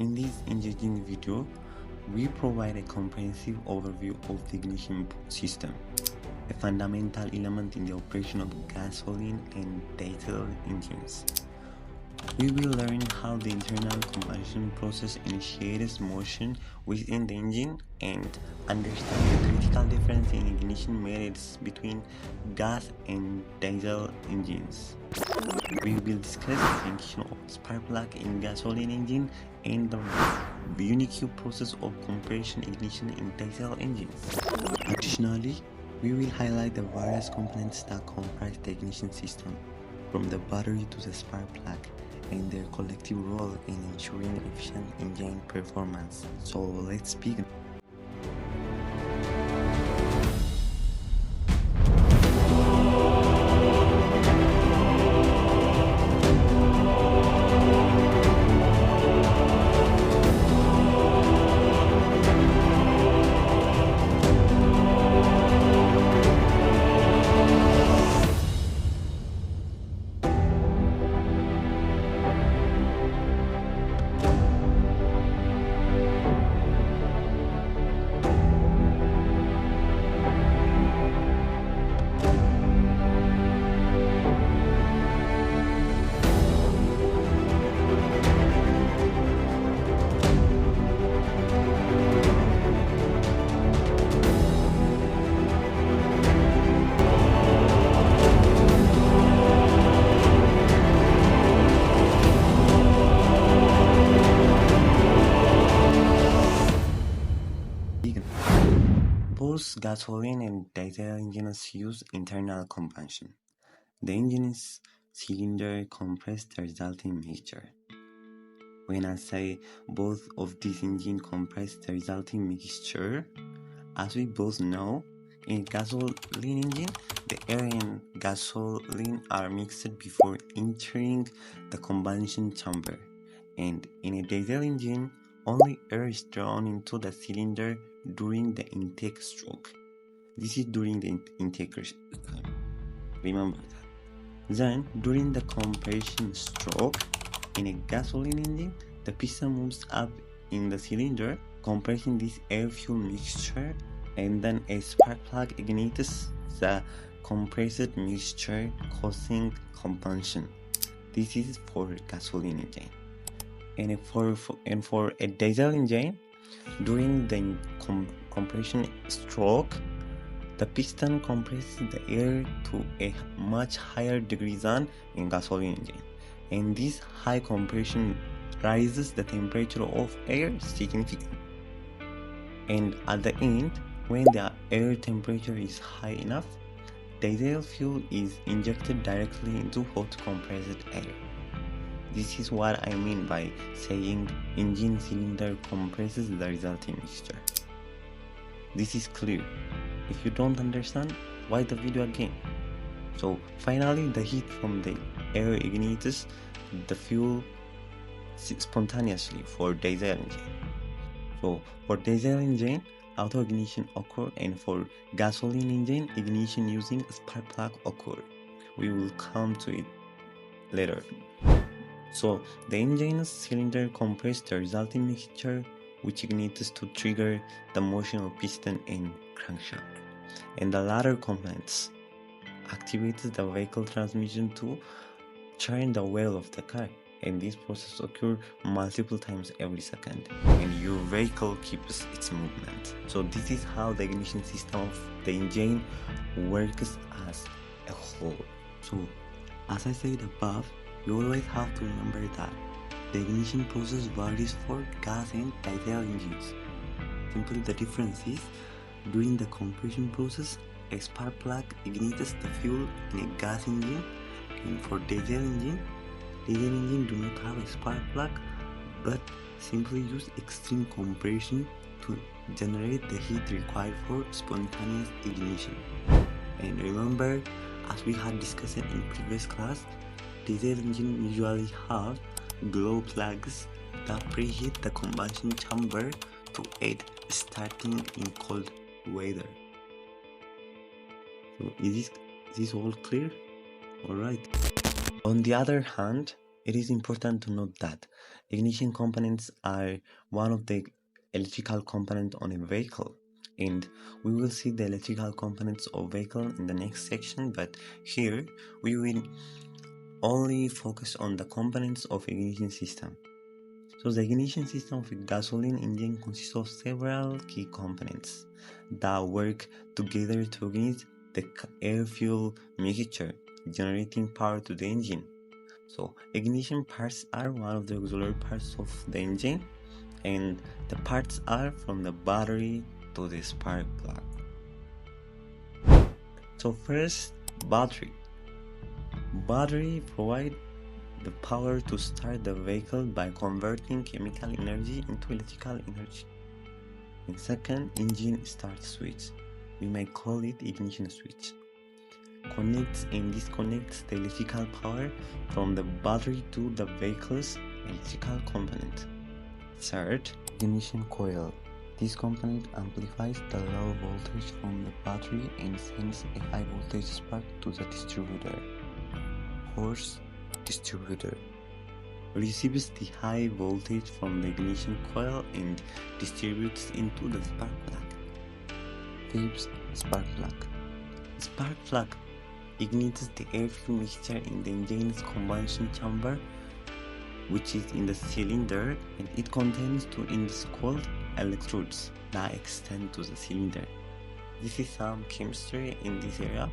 In this engaging video, we provide a comprehensive overview of the ignition system, a fundamental element in the operation of gasoline and diesel engines. We will learn how the internal combustion process initiates motion within the engine and understand the critical difference in ignition methods between gas and diesel engines. We will discuss the function of spark plug in gasoline engine and the unique process of compression ignition in diesel engines. Additionally, we will highlight the various components that comprise the ignition system, from the battery to the spark plug, and their collective role in ensuring efficient engine performance. So let's begin. Both gasoline and diesel engines use internal combustion. The engine's cylinder compress the resulting mixture. When I say both of these engines compress the resulting mixture, as we both know, in a gasoline engine, the air and gasoline are mixed before entering the combustion chamber, and in a diesel engine, only air is drawn into the cylinder during the intake stroke. This is during the intake time. Remember that. Then, during the compression stroke, in a gasoline engine, the piston moves up in the cylinder, compressing this air-fuel mixture, and then a spark plug ignites the compressed mixture, causing combustion. This is for gasoline engine. And for a diesel engine, during the compression stroke, the piston compresses the air to a much higher degree than in gasoline engine, and this high compression raises the temperature of air significantly. And at the end, when the air temperature is high enough, diesel fuel is injected directly into hot compressed air. This is what I mean by saying engine cylinder compresses the resulting mixture. This is clear. If you don't understand, watch the video again. So finally, the heat from the air ignites the fuel spontaneously for diesel engine. So for diesel engine, auto ignition occurs, and for gasoline engine, ignition using spark plug occurs. We will come to it later. So the engine's cylinder compresses the resulting mixture, which ignites to trigger the motion of piston and crankshaft, and the latter components activates the vehicle transmission to turn the wheel of the car, and this process occurs multiple times every second, and your vehicle keeps its movement. So this is how the ignition system of the engine works as a whole. So as I said above, you always have to remember that the ignition process varies for gas and diesel engines. Simply the difference is, during the compression process, a spark plug ignites the fuel in a gas engine, and for diesel engine do not have a spark plug but simply use extreme compression to generate the heat required for spontaneous ignition. And remember, as we had discussed in previous class, diesel engine usually have glow plugs that preheat the combustion chamber to aid starting in cold weather. So is this all clear? Alright. On the other hand, It is important to note that ignition components are one of the electrical components on a vehicle, and we will see the electrical components of vehicle in the next section, but here we will only focus on the components of ignition system. So the ignition system of a gasoline engine consists of several key components that work together to ignite the air-fuel mixture, generating power to the engine. So ignition parts are one of the auxiliary parts of the engine, and the parts are from the battery to the spark plug. So first, battery. Battery provide the power to start the vehicle by converting chemical energy into electrical energy. And second, engine start switch. We may call it ignition switch. Connects and disconnects the electrical power from the battery to the vehicle's electrical component. Third, ignition coil. This component amplifies the low voltage from the battery and sends a high voltage spark to the distributor. Fourth, distributor. Receives the high voltage from the ignition coil and distributes into the spark plug. Fifth, spark plug. Spark plug ignites the air-fuel mixture in the engine's combustion chamber, which is in the cylinder, and it contains two called electrodes that extend to the cylinder. This is some chemistry in this area.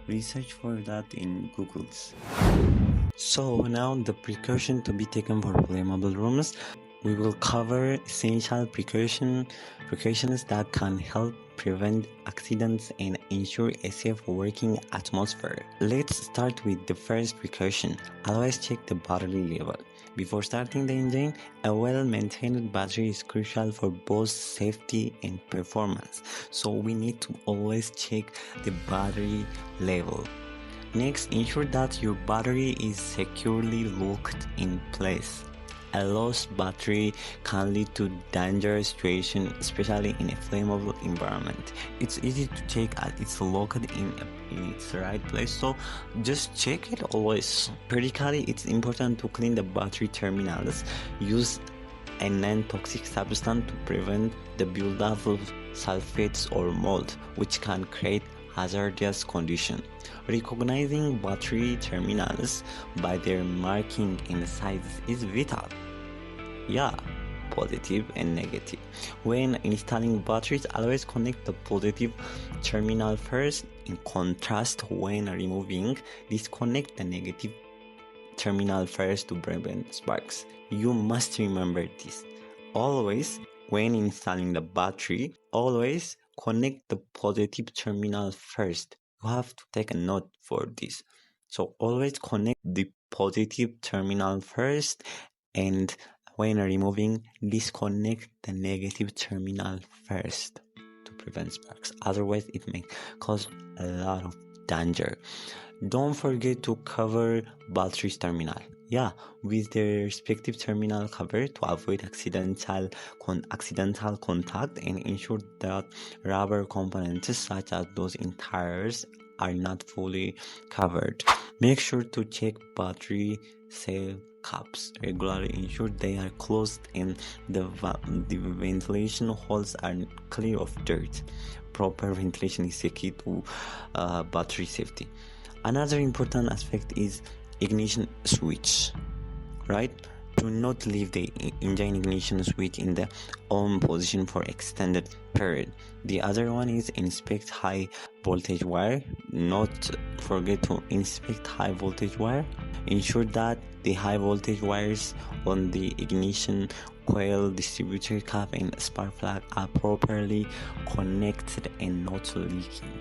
Research for that in Google's. So now the precaution to be taken for flammable rooms. We will cover essential precautions that can help prevent accidents and ensure a safe working atmosphere. Let's start with the first precaution. Always check the battery level. Before starting the engine, a well-maintained battery is crucial for both safety and performance. So we need to always check the battery level. Next, ensure that your battery is securely locked in place. A lost battery can lead to dangerous situations, especially in a flammable environment. It's easy to check that it's locked in its right place, so just check it always. Periodically, it's important to clean the battery terminals. Use a non-toxic substance to prevent the buildup of sulfates or mold, which can create hazardous condition. Recognizing battery terminals by their marking and sizes is vital. Positive and negative. When installing batteries, always connect the positive terminal first. In contrast, when removing, disconnect the negative terminal first to prevent sparks. You must remember this. Always, when installing the battery, always connect the positive terminal first. You have to take a note for this. So always connect the positive terminal first, and when removing, disconnect the negative terminal first to prevent sparks. Otherwise, it may cause a lot of danger. Don't forget to cover battery's terminal. With their respective terminal cover to avoid accidental contact, and ensure that rubber components such as those in tires are not fully covered. Make sure to check battery cell caps regularly. Ensure they are closed and the ventilation holes are clear of dirt. Proper ventilation is the key to battery safety. Another important aspect is ignition switch, right? Do not leave the engine ignition switch in the on position for extended period. The other one is inspect high voltage wire. Not forget to inspect high voltage wire. Ensure that the high voltage wires on the ignition coil, distributor cap and spark plug are properly connected and not leaking.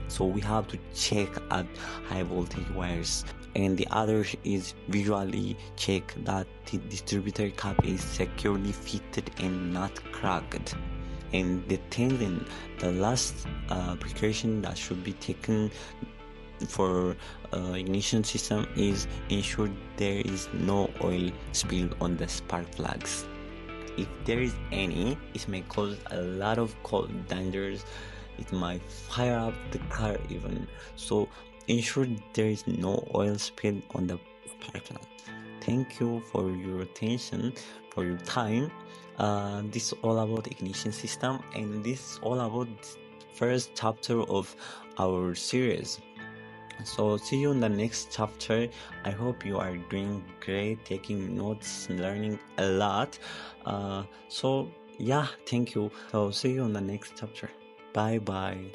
So we have to check at high voltage wires. And the other is visually check that the distributor cap is securely fitted and not cracked. And the last precaution that should be taken for ignition system is ensure there is no oil spilled on the spark plugs. If there is any, it may cause a lot of dangers. It might fire up the car even. So ensure there is no oil spilled on the partner. Thank you for your attention, for your time. This is all about ignition system, and this is all about first chapter of our series. So see you in the next chapter. I hope you are doing great, taking notes, learning a lot. So yeah, thank you. So see you in the next chapter. Bye bye.